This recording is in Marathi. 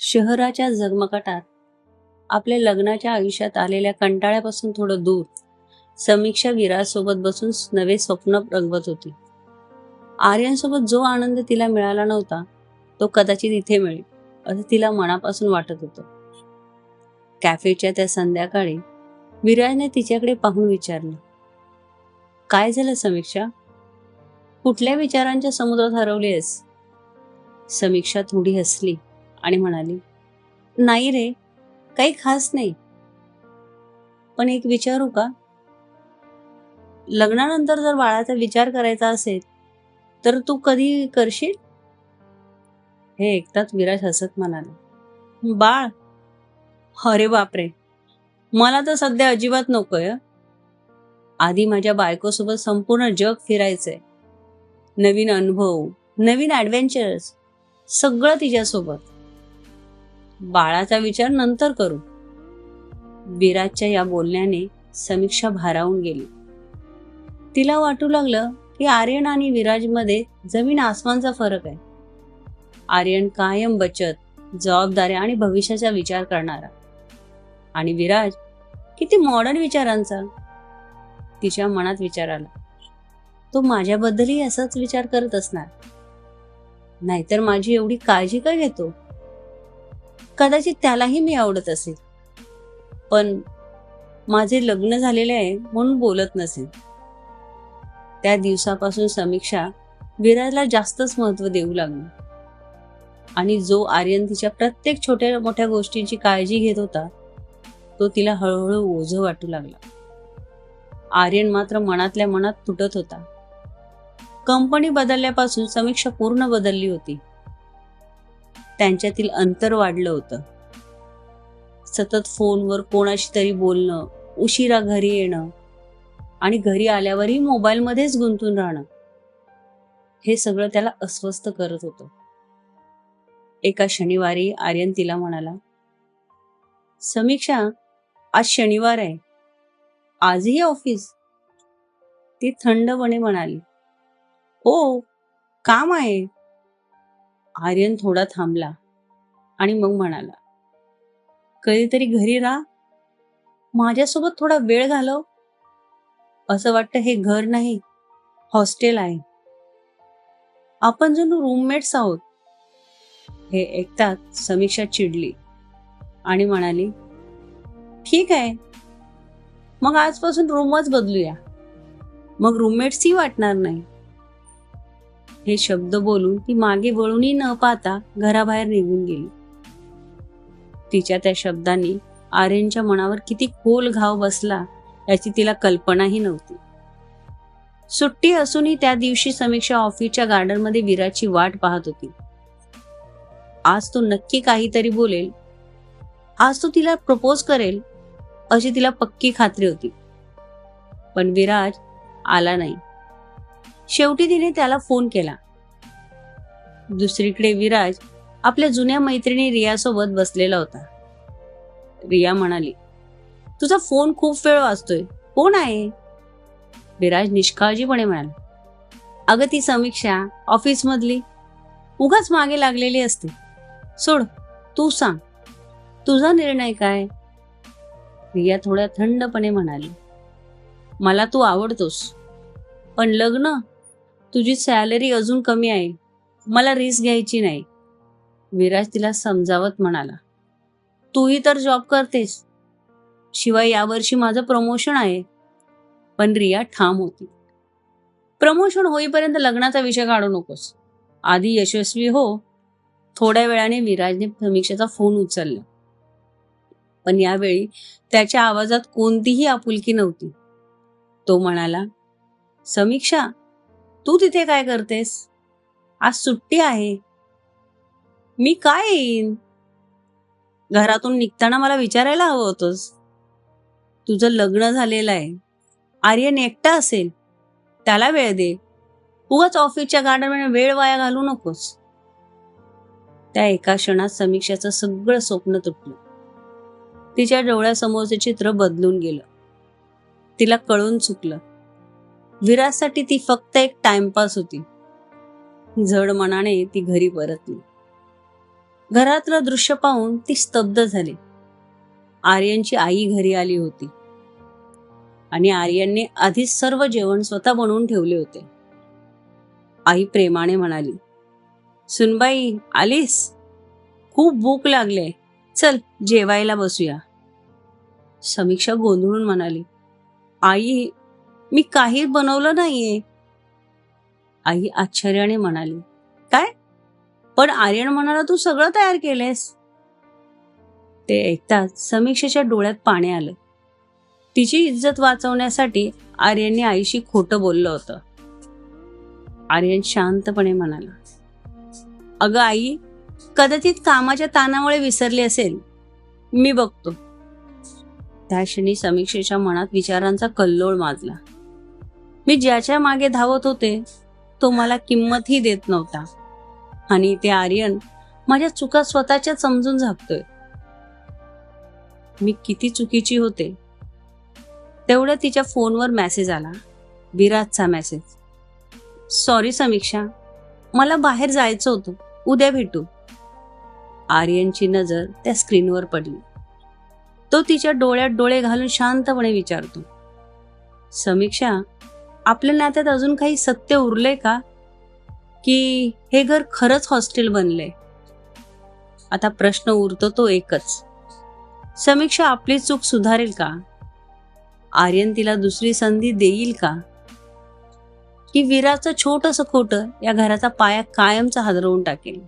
शहराच्या झगमगाटात आपल्या लग्नाच्या आयुष्यात आलेल्या कंटाळ्यापासून थोडं दूर समीक्षा विराजसोबत बसून नवे स्वप्न रंगवत होती. आर्यनसोबत जो आनंद तिला मिळाला नव्हता तो कदाचित इथे मिळेल असं तिला मनापासून वाटत होतं. कॅफेच्या त्या संध्याकाळी विराजने तिच्याकडे पाहून विचारलं, काय झालं समीक्षा? कुठल्या विचारांच्या समुद्रात हरवलीयस? समीक्षा थोडी हसली आणि म्हणाली, नाही रे, काही खास नाही. पण एक विचारू का? लग्नानंतर जर बाळाचा विचार करायचा असेल तर तू कधी करशील? हे ऐकताच विराज हसत म्हणाला, बाळ? अरे बापरे, मला तर सध्या अजिबात नकोय. आधी माझ्या बायकोसोबत संपूर्ण जग फिरायचंय. नवीन अनुभव, नवीन ऍडव्हेंचर्स, सगळं तिच्यासोबत. बाळाचा विचार नंतर करू. विराजच्या या बोलण्याने समीक्षा भारावून गेली. तिला वाटू लागलं की आर्यन आणि विराजमध्ये जमीन आसमानचा फरक आहे. आर्यन कायम बचत, जबाबदाऱ्या आणि भविष्याचा विचार करणारा, आणि विराज किती मॉडर्न विचारांचा. तिच्या मनात विचार आला, तो माझ्याबद्दलही असाच विचार करत असणार, नाहीतर माझी एवढी काळजी का घेतो? कदाचित त्यालाही मी आवडत असेल, पण माझे लग्न झालेले आहे म्हणून बोलत नसेल. त्या दिवसापासून समीक्षा विराजला जास्तच महत्व देऊ लागली, आणि जो आर्यन तिच्या प्रत्येक छोट्या मोठ्या गोष्टींची काळजी घेत होता तो तिला हळूहळू ओझं वाटू लागला. आर्यन मात्र मनातल्या मनात तुटत होता. कंपनी बदलल्यापासून समीक्षा पूर्ण बदलली होती. त्यांच्यातील अंतर वाढलं होतं. सतत फोनवर कोणाशी तरी बोलणं, उशिरा घरी येणं आणि घरी आल्यावरही मोबाईलमध्येच गुंतून राहणं, हे सगळं त्याला अस्वस्थ करत होतं. एका शनिवारी आर्यन तिला म्हणाला, समीक्षा, आज शनिवार आहे, आजही ऑफिस? ती थंडपणे म्हणाली, हो, काम आहे. आर्यन थोडा थांबला आणि मग म्हणाला, कधीतरी घरी राहा, माझ्यासोबत थोडा वेळ घालव. असं वाटतं हे घर नाही, हॉस्टेल आहे. आपण जणू रूममेट्स आहोत. हे ऐकताच समीक्षा चिडली आणि म्हणाली, ठीक आहे, मग आजपासून रूमच बदलूया, मग रूममेट्सही वाटणार नाही. हे शब्द बोलून ती मागे वळूनही न पाहता घराबाहेर निघून गेली. तिच्या त्या शब्दांनी आर्यनच्या मनावर किती खोल घाव बसला याची तिला कल्पनाही नव्हती. सुट्टी असूनही त्या दिवशी समीक्षा ऑफिसच्या गार्डनमध्ये विराजची वाट पाहत होती. आज तो नक्की काहीतरी बोलेल, आज तो तिला प्रपोज करेल अशी तिला पक्की खात्री होती. पण विराज आला नाही. शेवटी तिने त्याला फोन केला. दुसरीकडे विराज आपल्या जुन्या मैत्रिणी रियासोबत बसलेला होता. रिया म्हणाली, तुझा फोन खूप वेळ वाजतोय, कोण आहे? विराज निष्काळजीपणे म्हणाला, अगं ती समीक्षा, ऑफिस मधली, उगाच मागे लागलेली असते. सोड, तू सांग, तुझा निर्णय काय? रिया थोड्या थंडपणे म्हणाली, मला तू आवडतोस, पण लग्न, तुझी सॅलरी अजून कमी आहे, मला रिस्क घ्यायची नाही. विराज तिला समजावत म्हणाला, तूही तर जॉब करतेस, शिवाय यावर्षी माझं प्रमोशन आहे. पण रिया ठाम होती, प्रमोशन होईपर्यंत लग्नाचा विषय काढू नकोस, आधी यशस्वी हो. थोड्या वेळाने विराजने समीक्षाचा फोन उचलला, पण यावेळी त्याच्या आवाजात कोणतीही आपुलकी नव्हती. तो म्हणाला, समीक्षा, तू तिथे काय करतेस? आज सुट्टी आहे. मी काय येईन? घरातून निघताना मला विचारायला हवं होतंस. तुझं लग्न झालेलं आहे, आर्यन एकटा असेल, त्याला वेळ दे. उगाच ऑफिसच्या गार्डनमध्ये वेळ वाया घालू नकोस. त्या एका क्षणात समीक्षाचं सगळं स्वप्न तुटलं. तिच्या डोळ्यासमोरचे चित्र बदलून गेलं. तिला कळून चुकलं, विराजसाठी ती फक्त एक टाइमपास होती. जड मनाने ती घरी परतली. घरातलं दृश्य पाहून ती स्तब्ध झाली. आर्यनची आई घरी आली होती आणि आर्यनने आधीच सर्व जेवण स्वतः बनवून ठेवले होते. आई प्रेमाने म्हणाली, सुनबाई आलीस? खूप भूक लागले, चल जेवायला बसूया. समीक्षा गोंधळून म्हणाली, आई मी काही बनवलं नाहीये. आई आश्चर्याने म्हणाली, काय? पण आर्यन म्हणाला तू सगळं तयार केलेस. ते ऐकताच समीक्षेच्या डोळ्यात पाणी आलं. तिची इज्जत वाचवण्यासाठी आर्यनने आईशी खोटं बोललं होतं. आर्यन शांतपणे म्हणाला, अगं आई, कदाचित कामाच्या ताणामुळे विसरली असेल, मी बघतो. त्या क्षणी समीक्षेच्या मनात विचारांचा कल्लोळ माजला. मी ज्याच्या मागे धावत होते तो मला किंमतही देत नव्हता आणि ते आर्यन माझ्या चुका स्वतःच्या समजून झाकतोय. मी किती चुकीची होते. तेवढ्या तिच्या फोनवर मेसेज आला, विराजचा मेसेज. सॉरी समीक्षा, मला बाहेर जायचं होतं, उद्या भेटू. आर्यनची नजर त्या स्क्रीनवर पडली. तो तिच्या डोळ्यात डोळे घालून शांतपणे विचारतो, समीक्षा, आपल्या नात्यात अजून काही सत्य उरले का, की हे घर खरंच हॉस्टेल बनले? आता प्रश्न उरतो तो एकच, समीक्षा आपली चूक सुधारेल का? आर्यन तिला दुसरी संधी देईल का? की विराचं छोटंसं खोटं या घराचा पाया कायमचा हादरवून टाकेल?